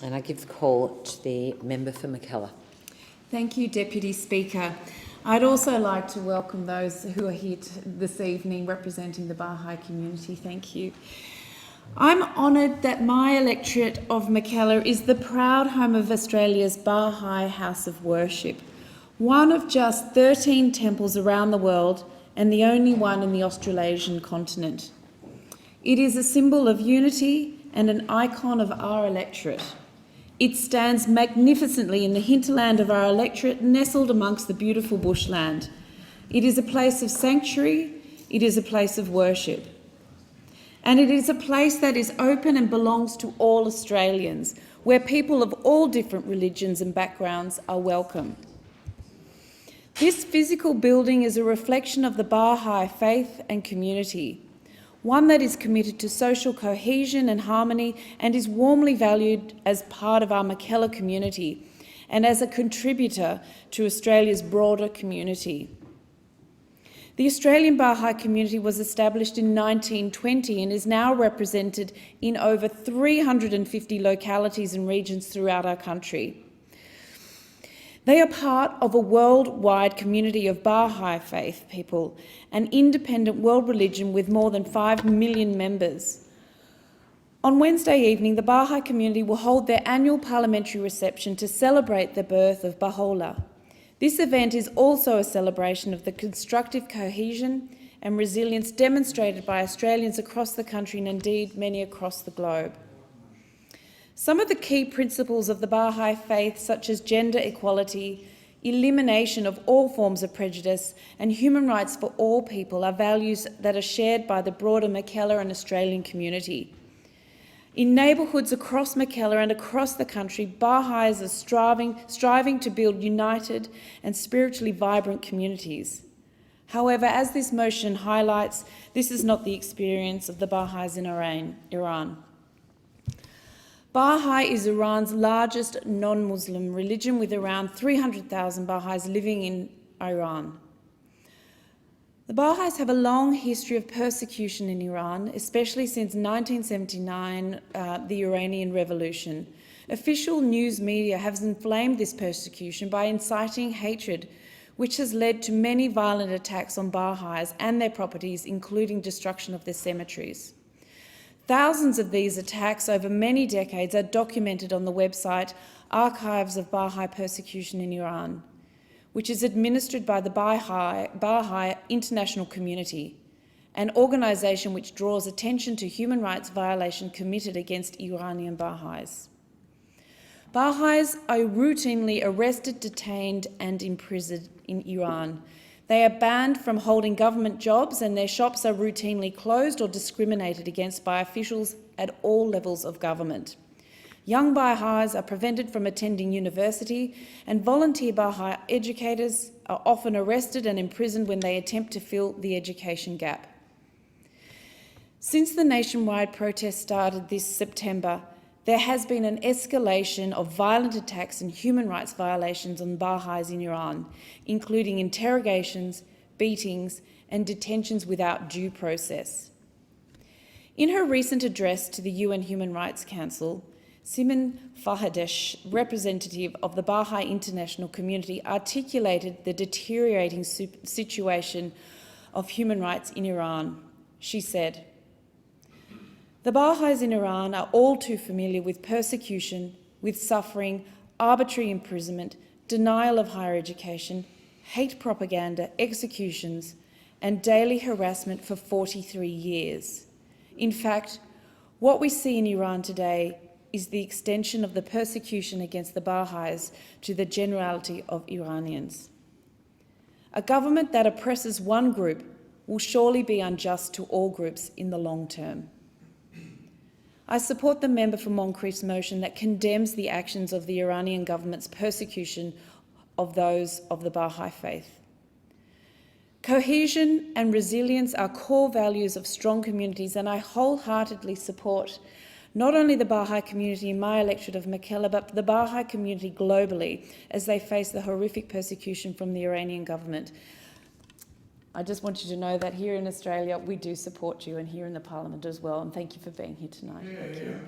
And I give the call to the member for Mackellar. Thank you, Deputy Speaker. I'd also like to welcome those who are here this evening representing the Baha'i community. Thank you. I'm honoured that my electorate of Mackellar is the proud home of Australia's Baha'i house of worship, one of just 13 temples around the world and the only one in the Australasian continent. It is a symbol of unity and an icon of our electorate. It stands magnificently in the hinterland of our electorate, nestled amongst the beautiful bushland. It is a place of sanctuary, it is a place of worship. And it is a place that is open and belongs to all Australians, where people of all different religions and backgrounds are welcome. This physical building is a reflection of the Baha'i faith and community, one that is committed to social cohesion and harmony and is warmly valued as part of our Mackellar community and as a contributor to Australia's broader community. The Australian Baha'i community was established in 1920 and is now represented in over 350 localities and regions throughout our country. They are part of a worldwide community of Baha'i faith people, an independent world religion with more than 5 million members. On Wednesday evening, the Baha'i community will hold their annual parliamentary reception to celebrate the birth of Baha'u'llah. This event is also a celebration of the constructive cohesion and resilience demonstrated by Australians across the country and indeed many across the globe. Some of the key principles of the Baha'i faith, such as gender equality, elimination of all forms of prejudice, and human rights for all people, are values that are shared by the broader Mackellar and Australian community. In neighbourhoods across Mackellar and across the country, Baha'is are striving to build united and spiritually vibrant communities. However, as this motion highlights, this is not the experience of the Baha'is in Iran. Baha'i is Iran's largest non-Muslim religion, with around 300,000 Baha'is living in Iran. The Baha'is have a long history of persecution in Iran, especially since 1979, the Iranian Revolution. Official news media have inflamed this persecution by inciting hatred, which has led to many violent attacks on Baha'is and their properties, including destruction of their cemeteries. Thousands of these attacks over many decades are documented on the website Archives of Baha'i Persecution in Iran, which is administered by the Baha'i International Community, an organisation which draws attention to human rights violations committed against Iranian Baha'is. Baha'is are routinely arrested, detained and imprisoned in Iran. They are banned from holding government jobs and their shops are routinely closed or discriminated against by officials at all levels of government. Young Baha'is are prevented from attending university, and volunteer Baha'i educators are often arrested and imprisoned when they attempt to fill the education gap. Since the nationwide protest started this September, there has been an escalation of violent attacks and human rights violations on Baha'is in Iran, including interrogations, beatings, and detentions without due process. In her recent address to the UN Human Rights Council, Simin Fahadesh, representative of the Baha'i international community, articulated the deteriorating situation of human rights in Iran. She said, "The Baha'is in Iran are all too familiar with persecution, with suffering, arbitrary imprisonment, denial of higher education, hate propaganda, executions, and daily harassment for 43 years. In fact, what we see in Iran today is the extension of the persecution against the Baha'is to the generality of Iranians. A government that oppresses one group will surely be unjust to all groups in the long term." I support the member for Moncrief's motion that condemns the actions of the Iranian government's persecution of those of the Baha'i faith. Cohesion and resilience are core values of strong communities, and I wholeheartedly support not only the Baha'i community in my electorate of Mackellar, but the Baha'i community globally as they face the horrific persecution from the Iranian government. I just want you to know that here in Australia, we do support you, and here in the Parliament as well, and thank you for being here tonight. Thank you.